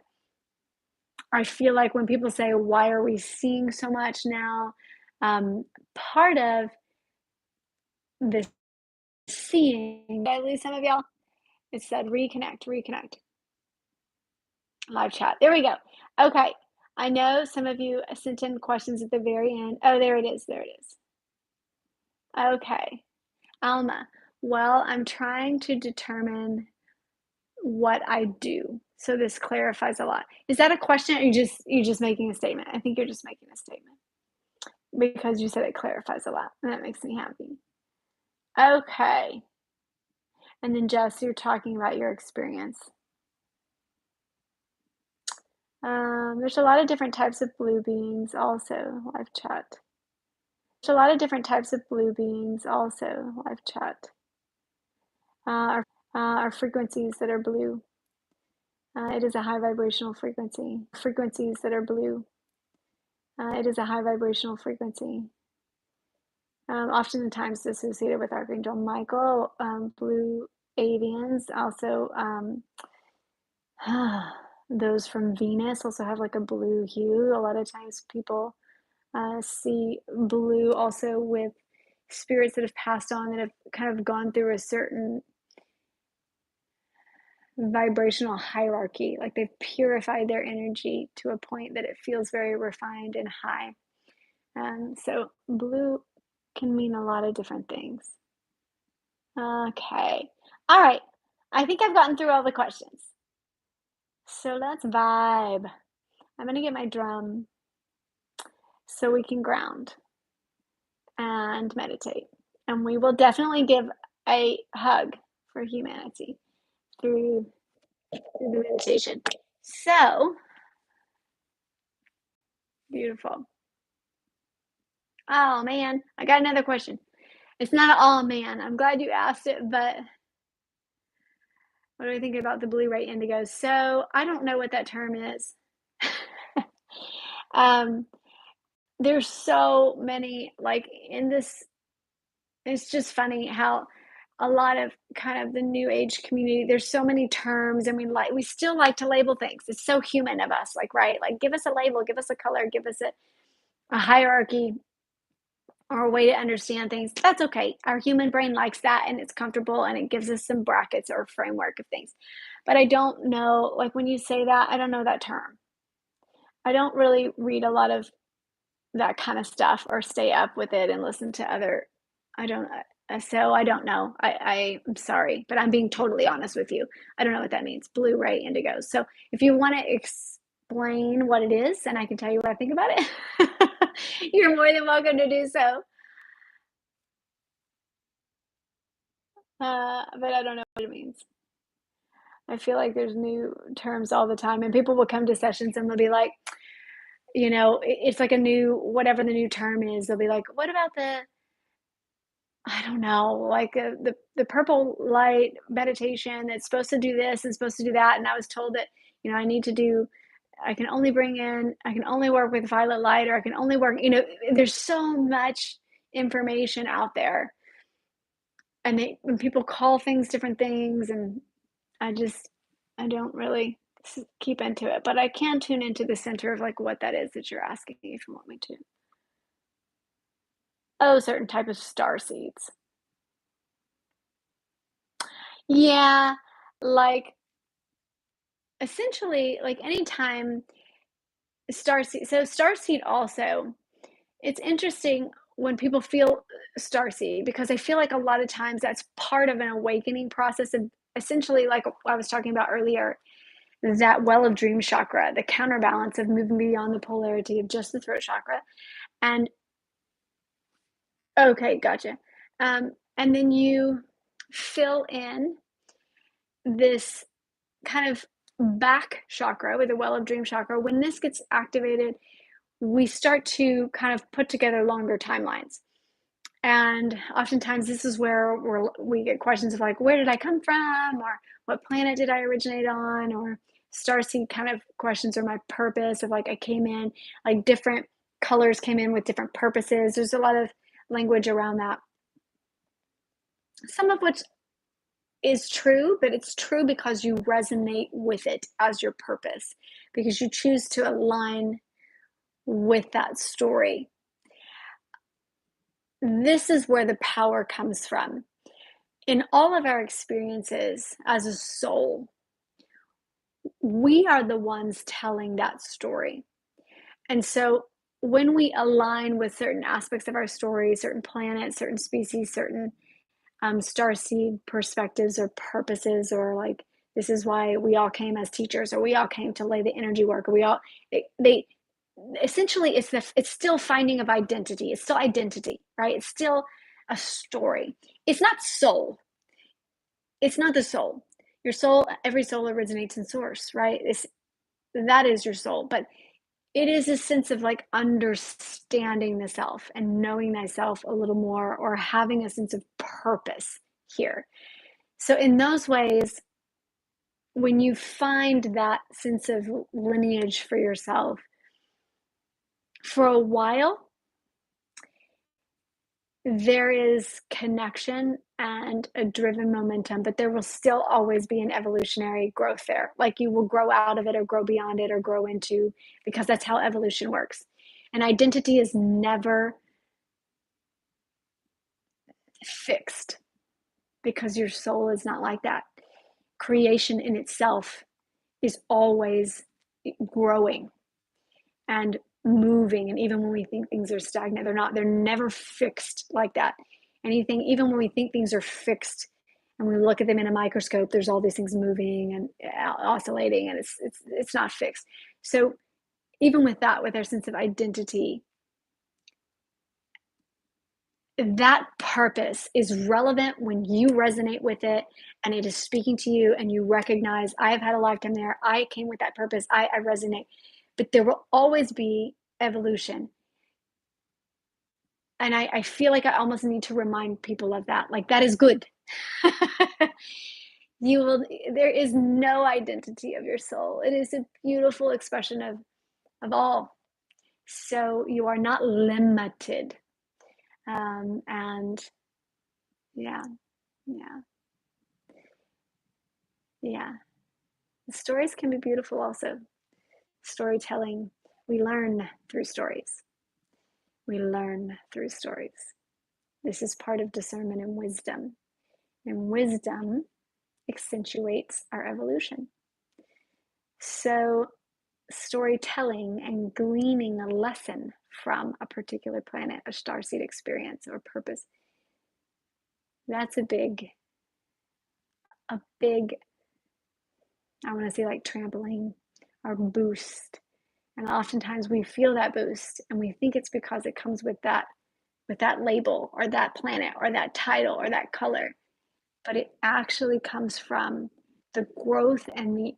I feel like when people say, why are we seeing so much now? Part of the seeing, did I lose some of y'all? It said reconnect, reconnect, live chat. There we go. Okay. I know some of you sent in questions at the very end. Oh, there it is. There it is. Okay. Alma, well, I'm trying to determine what I do. So this clarifies a lot. Is that a question or you just making a statement? I think you're just making a statement because you said it clarifies a lot, and that makes me happy. Okay. And then Jess, you're talking about your experience. There's a lot of different types of blue beings also, live chat. There's a lot of different types of blue beings also, live chat. Are frequencies that are blue. It is a high vibrational frequency. Frequencies that are blue. It is a high vibrational frequency. Oftentimes associated with Archangel Michael, blue avians, also those from Venus also have like a blue hue. A lot of times people see blue also with spirits that have passed on that have kind of gone through a certain vibrational hierarchy, like they've purified their energy to a point that it feels very refined and high. So blue can mean a lot of different things. Okay. All right. I think I've gotten through all the questions. So let's vibe. I'm going to get my drum so we can ground and meditate. And we will definitely give a hug for humanity through the meditation. So beautiful. Oh man, I got another question. It's not all man. I'm glad you asked it, but what do I think about the blue ray indigos? So I don't know what that term is. um, there's so many like in this. It's just funny how a lot of kind of the new age community, there's so many terms and we still like to label things. It's so human of us, like, right? Like give us a label, give us a color, give us a hierarchy or a way to understand things. That's okay. Our human brain likes that and it's comfortable and it gives us some brackets or framework of things. But I don't know, like when you say that, I don't know that term. I don't really read a lot of that kind of stuff or stay up with it and listen to other. I don't so I don't know. I'm sorry, but I'm being totally honest with you. I don't know what that means. Blue ray indigo. So if you want to explain what it is and I can tell you what I think about it, you're more than welcome to do so. But I don't know what it means. I feel like there's new terms all the time and people will come to sessions and they'll be like, it's like a new whatever the new term is. They'll be like, what about the I don't know, like, the purple light meditation that's supposed to do this and supposed to do that, and I was told that, I need to do I can only work with violet light, or I can only work there's so much information out there, and when people call things different things, and I don't really keep into it, but I can tune into the center of, like, what that is that you're asking if you want me to. Oh, certain type of star seeds. Yeah, like essentially, like anytime starseed also, it's interesting when people feel Starseed, because I feel like a lot of times that's part of an awakening process of essentially, like I was talking about earlier, that well of dream chakra, the counterbalance of moving beyond the polarity of just the throat chakra. And okay, gotcha. And then you fill in this kind of back chakra with the well of dream chakra. When this gets activated, we start to kind of put together longer timelines. And oftentimes this is where we get questions of like, where did I come from? Or what planet did I originate on? Or starseed kind of questions, or my purpose of like, I came in, like different colors came in with different purposes. There's a lot of language around that. Some of which is true, but it's true because you resonate with it as your purpose, because you choose to align with that story. This is where the power comes from. In all of our experiences as a soul, we are the ones telling that story. And so when we align with certain aspects of our story, certain planets, certain species, certain starseed perspectives or purposes, or like, this is why we all came as teachers, or we all came to lay the energy work, or we all, they essentially, it's still finding of identity. It's still identity, right? It's still a story. It's not soul. It's not the soul. Your soul, every soul originates in source, right? That is your soul. But it is a sense of like understanding the self and knowing thyself a little more, or having a sense of purpose here. So in those ways, when you find that sense of lineage for yourself, for a while, there is connection and a driven momentum, but there will still always be an evolutionary growth there. Like, you will grow out of it, or grow beyond it, or grow into, because that's how evolution works. And identity is never fixed, because your soul is not like that. Creation in itself is always growing and moving. And even when we think things are stagnant, they're never fixed like that. Anything, even when we think things are fixed and we look at them in a microscope, there's all these things moving and oscillating, and it's not fixed. So even with that, with our sense of identity, that purpose is relevant when you resonate with it and it is speaking to you, and you recognize, I have had a lifetime there, I came with that purpose, I resonate. But there will always be evolution. And I feel like I almost need to remind people of that. Like, that is good. There is no identity of your soul. It is a beautiful expression of all. So you are not limited. And yeah, yeah, yeah. The stories can be beautiful also. Storytelling, we learn through stories. We learn through stories. This is part of discernment and wisdom. And wisdom accentuates our evolution. So storytelling and gleaning a lesson from a particular planet, a starseed experience or purpose, that's a big, I want to say, like trampoline or boost. And oftentimes we feel that boost and we think it's because it comes with that label or that planet or that title or that color. But it actually comes from the growth and the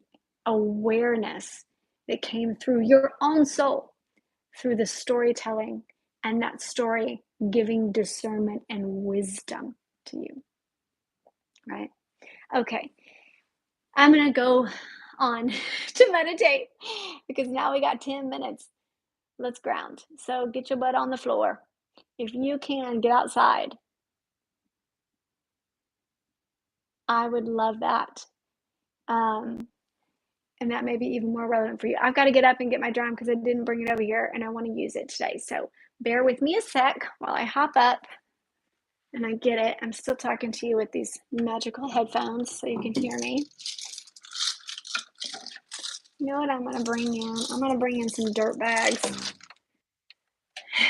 awareness that came through your own soul, through the storytelling, and that story giving discernment and wisdom to you, right? Okay, I'm gonna go on to meditate, because now we got 10 minutes. Let's ground. So get your butt on the floor. If you can, get outside. I would love that. Um, and that may be even more relevant for you. I've got to get up and get my drum because I didn't bring it over here and I want to use it today. So bear with me a sec while I hop up and I get it. I'm still talking to you with these magical headphones so you can hear me. You know what I'm going to bring in? I'm going to bring in some dirt bags.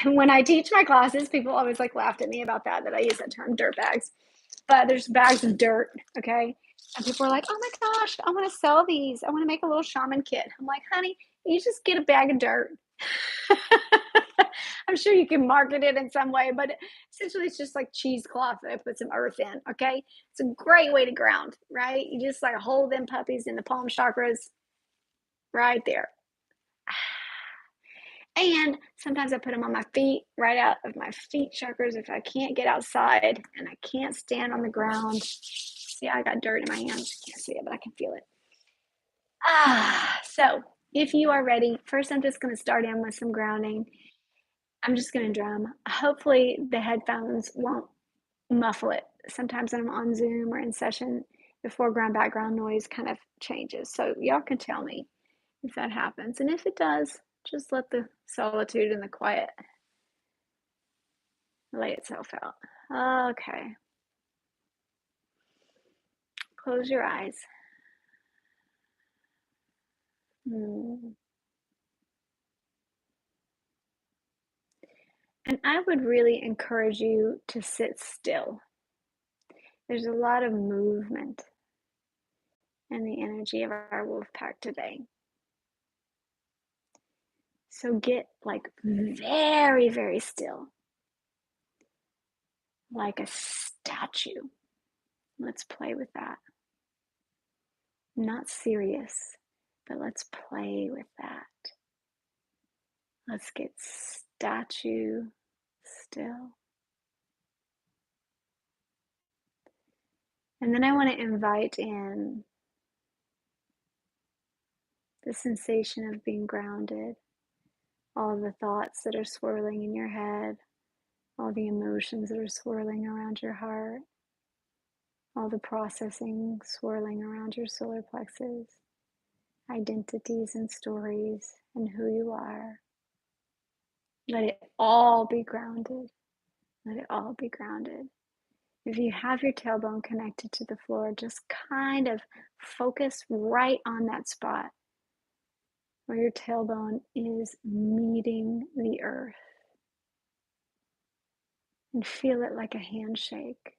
When I teach my classes, people always like laughed at me about that I use that term dirt bags. But there's bags of dirt, okay? And people are like, "Oh my gosh, I want to sell these. I want to make a little shaman kit." I'm like, "Honey, you just get a bag of dirt." I'm sure you can market it in some way, but essentially it's just like cheesecloth that I put some earth in, okay? It's a great way to ground, right? You just like hold them puppies in the palm chakras right there. And sometimes I put them on my feet, right out of my feet chakras if I can't get outside and I can't stand on the ground. See, I got dirt in my hands. I can't see it, but I can feel it. So if you are ready, first I'm just going to start in with some grounding. I'm just going to drum. Hopefully, the headphones won't muffle it. Sometimes when I'm on Zoom or in session, the foreground background noise kind of changes. So y'all can tell me if that happens. And if it does, just let the solitude and the quiet lay itself out. Okay. Close your eyes. Hmm. And I would really encourage you to sit still. There's a lot of movement in the energy of our wolf pack today. So get like very, very still, like a statue. Let's play with that. Not serious, but let's play with that. Let's get statue still. And then I want to invite in the sensation of being grounded, all the thoughts that are swirling in your head, all the emotions that are swirling around your heart, all the processing swirling around your solar plexus, identities and stories and who you are. Let it all be grounded. Let it all be grounded. If you have your tailbone connected to the floor, just kind of focus right on that spot where your tailbone is meeting the earth and feel it like a handshake.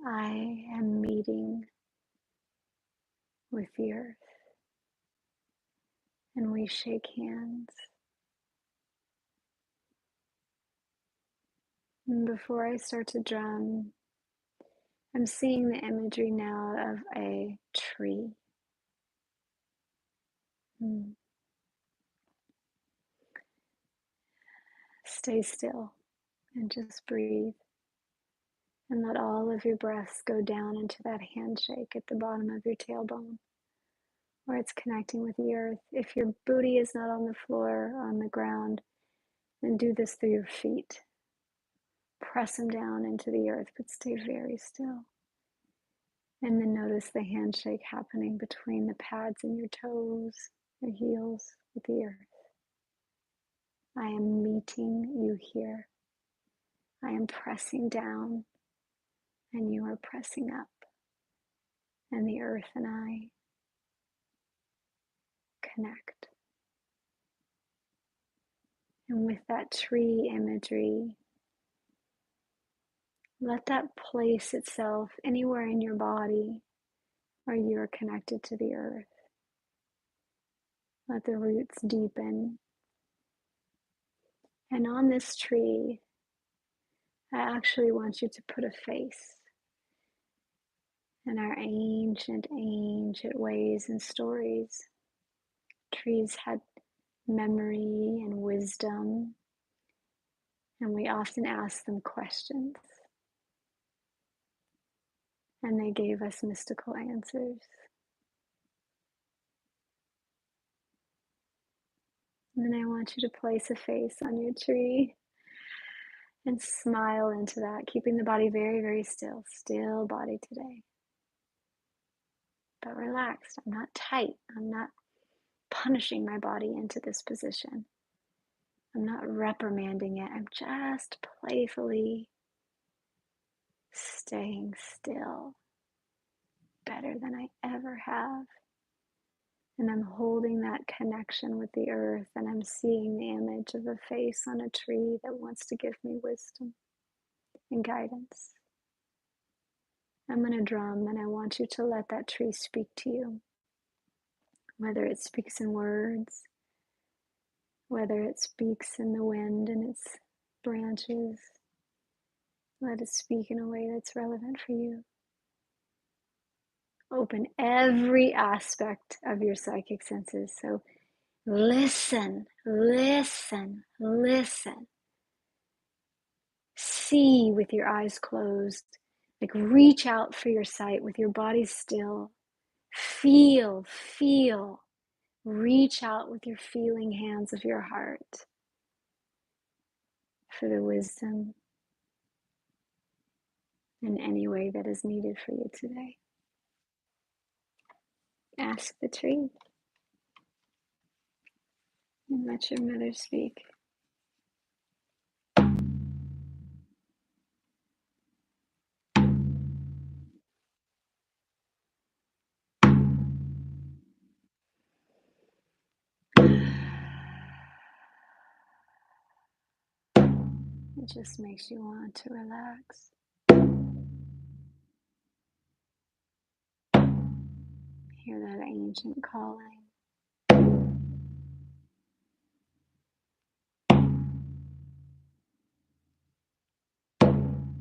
I am meeting with the earth, and we shake hands. And before I start to drum, I'm seeing the imagery now of a tree. Stay still and just breathe. And let all of your breaths go down into that handshake at the bottom of your tailbone, where it's connecting with the earth. If your booty is not on the floor or on the ground, then do this through your feet. Press them down into the earth, but stay very still. And then notice the handshake happening between the pads in your toes, your heels, with the earth. I am meeting you here. I am pressing down, and you are pressing up. And the earth and I connect. And with that tree imagery, let that place itself anywhere in your body where you are connected to the earth. Let the roots deepen. And on this tree, I actually want you to put a face. In our ancient, ancient ways and stories, trees had memory and wisdom, and we often asked them questions. And they gave us mystical answers. And then I want you to place a face on your tree and smile into that, keeping the body very, very still. Still body today. But relaxed. I'm not tight. I'm not punishing my body into this position. I'm not reprimanding it. I'm just playfully staying still better than I ever have. And I'm holding that connection with the earth, and I'm seeing the image of a face on a tree that wants to give me wisdom and guidance. I'm going to drum, and I want you to let that tree speak to you. Whether it speaks in words, whether it speaks in the wind and its branches, let it speak in a way that's relevant for you. Open every aspect of your psychic senses. So listen, listen, listen. See with your eyes closed. Like reach out for your sight with your body still. Feel, feel. Reach out with your feeling hands of your heart for the wisdom in any way that is needed for you today. Ask the tree and let your mother speak. It just makes you want to relax. Hear that ancient calling.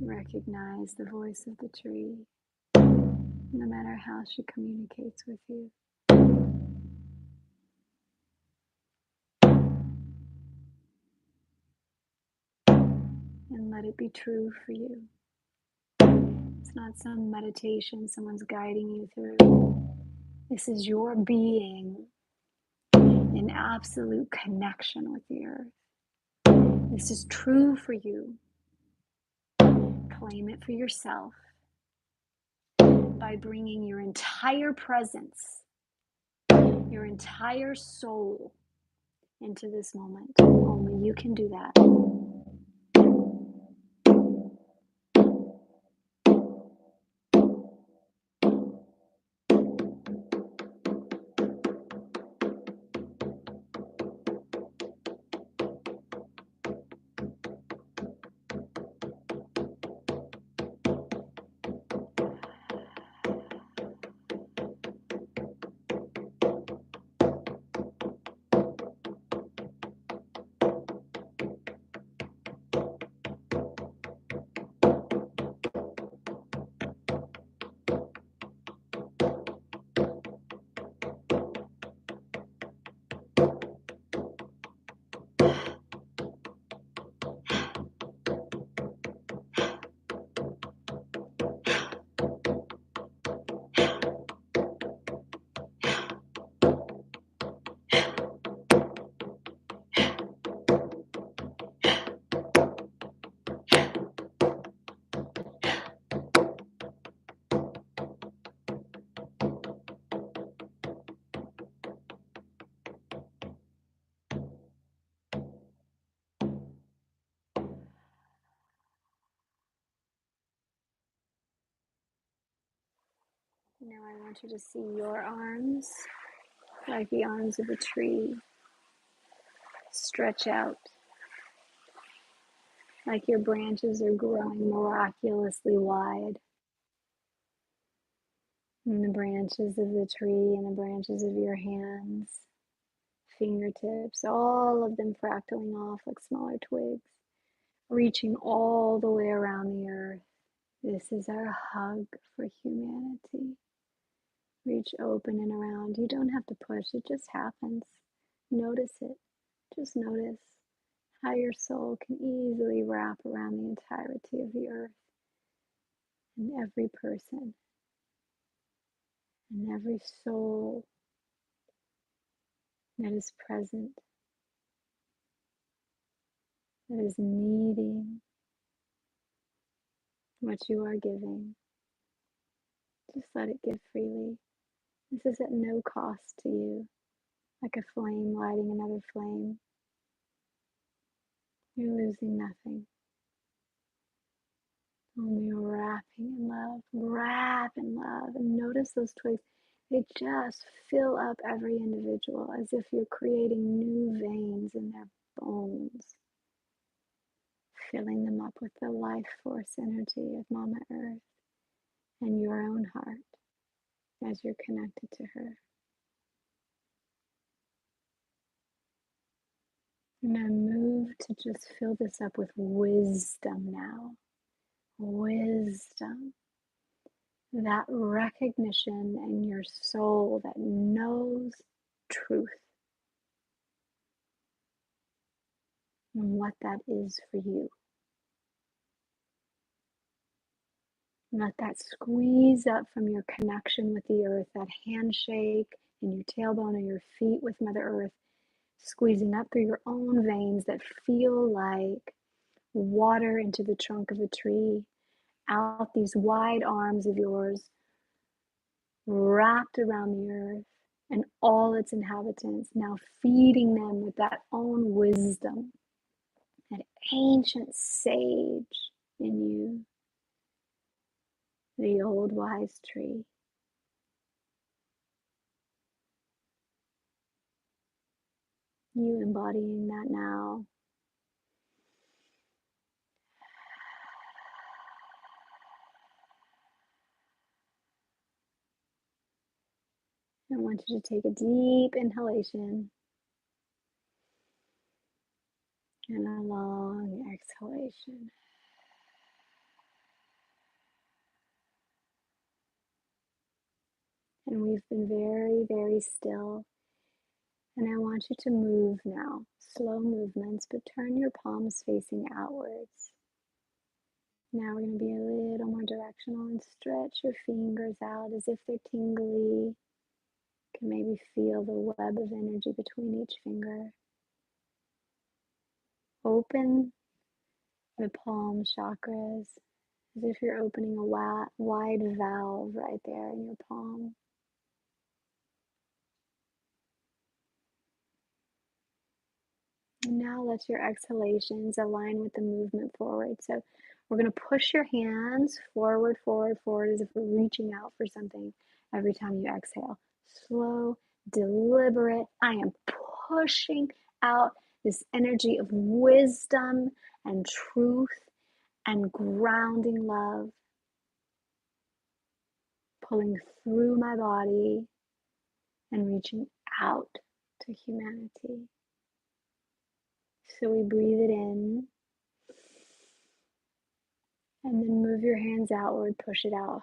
Recognize the voice of the tree, no matter how she communicates with you. And let it be true for you. It's not some meditation someone's guiding you through. This is your being in absolute connection with the earth. This is true for you. Claim it for yourself by bringing your entire presence, your entire soul into this moment. Only you can do that. Now I want you to see your arms like the arms of a tree. Stretch out like your branches are growing miraculously wide. And the branches of the tree and the branches of your hands, fingertips, all of them fractaling off like smaller twigs, reaching all the way around the earth. This is our hug for humanity. Reach open and around. You don't have to push, it just happens. Notice it. Just notice how your soul can easily wrap around the entirety of the earth and every person and every soul that is present, that is needing what you are giving. Just let it give freely. This is at no cost to you, like a flame lighting another flame. You're losing nothing. Only wrapping in love, wrap in love. And notice those twigs. They just fill up every individual as if you're creating new veins in their bones, filling them up with the life force energy of Mama Earth and your own heart as you're connected to her. And then move to just fill this up with wisdom now. Wisdom. That recognition in your soul that knows truth and what that is for you. Let that squeeze up from your connection with the earth, that handshake in your tailbone and your feet with Mother Earth, squeezing up through your own veins that feel like water into the trunk of a tree, out these wide arms of yours, wrapped around the earth and all its inhabitants, now feeding them with that own wisdom, that ancient sage in you, the old wise tree. You embodying that now. I want you to take a deep inhalation and a long exhalation. And we've been very, very still. And I want you to move now, slow movements, but turn your palms facing outwards. Now we're going to be a little more directional and stretch your fingers out as if they're tingly. You can maybe feel the web of energy between each finger. Open the palm chakras as if you're opening a wide valve right there in your palm. And now let your exhalations align with the movement forward. So we're going to push your hands forward, forward, forward as if we're reaching out for something every time you exhale. Slow, deliberate. I am pushing out this energy of wisdom and truth and grounding love, pulling through my body and reaching out to humanity. So we breathe it in and then move your hands outward, push it out.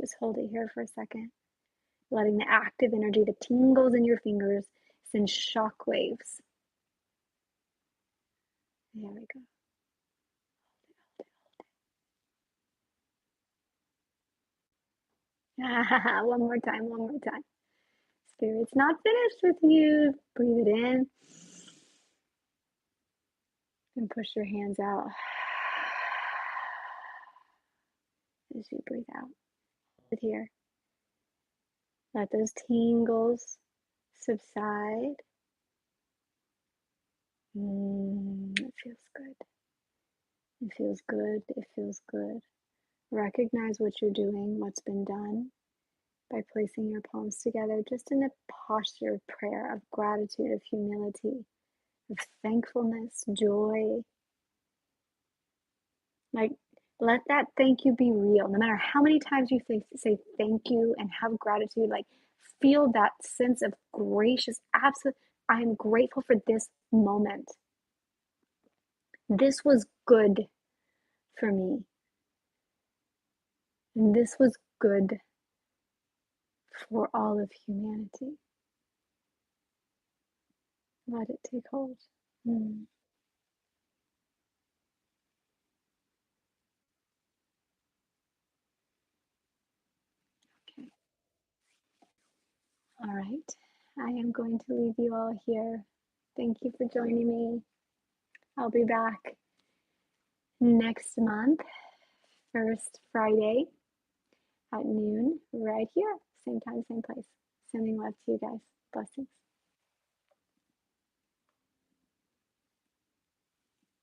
Just hold it here for a second, letting the active energy, the tingles in your fingers, send shock waves. There we go. One more time, one more time. Spirit's not finished with you. Breathe it in and push your hands out as you breathe out. Hold it here. Let those tingles subside. It feels good. It feels good. It feels good. Recognize what you're doing, what's been done, by placing your palms together just in a posture of prayer, of gratitude, of humility, of thankfulness, joy. Like, let that thank you be real. No matter how many times you say thank you and have gratitude, like, feel that sense of gracious, absolute, I am grateful for this moment. This was good for me. And this was good for all of humanity. Let it take hold. Okay. All right. I am going to leave you all here. Thank you for joining me. I'll be back next month, first Friday at noon, right here. Same time, same place. Sending love to you guys. Blessings.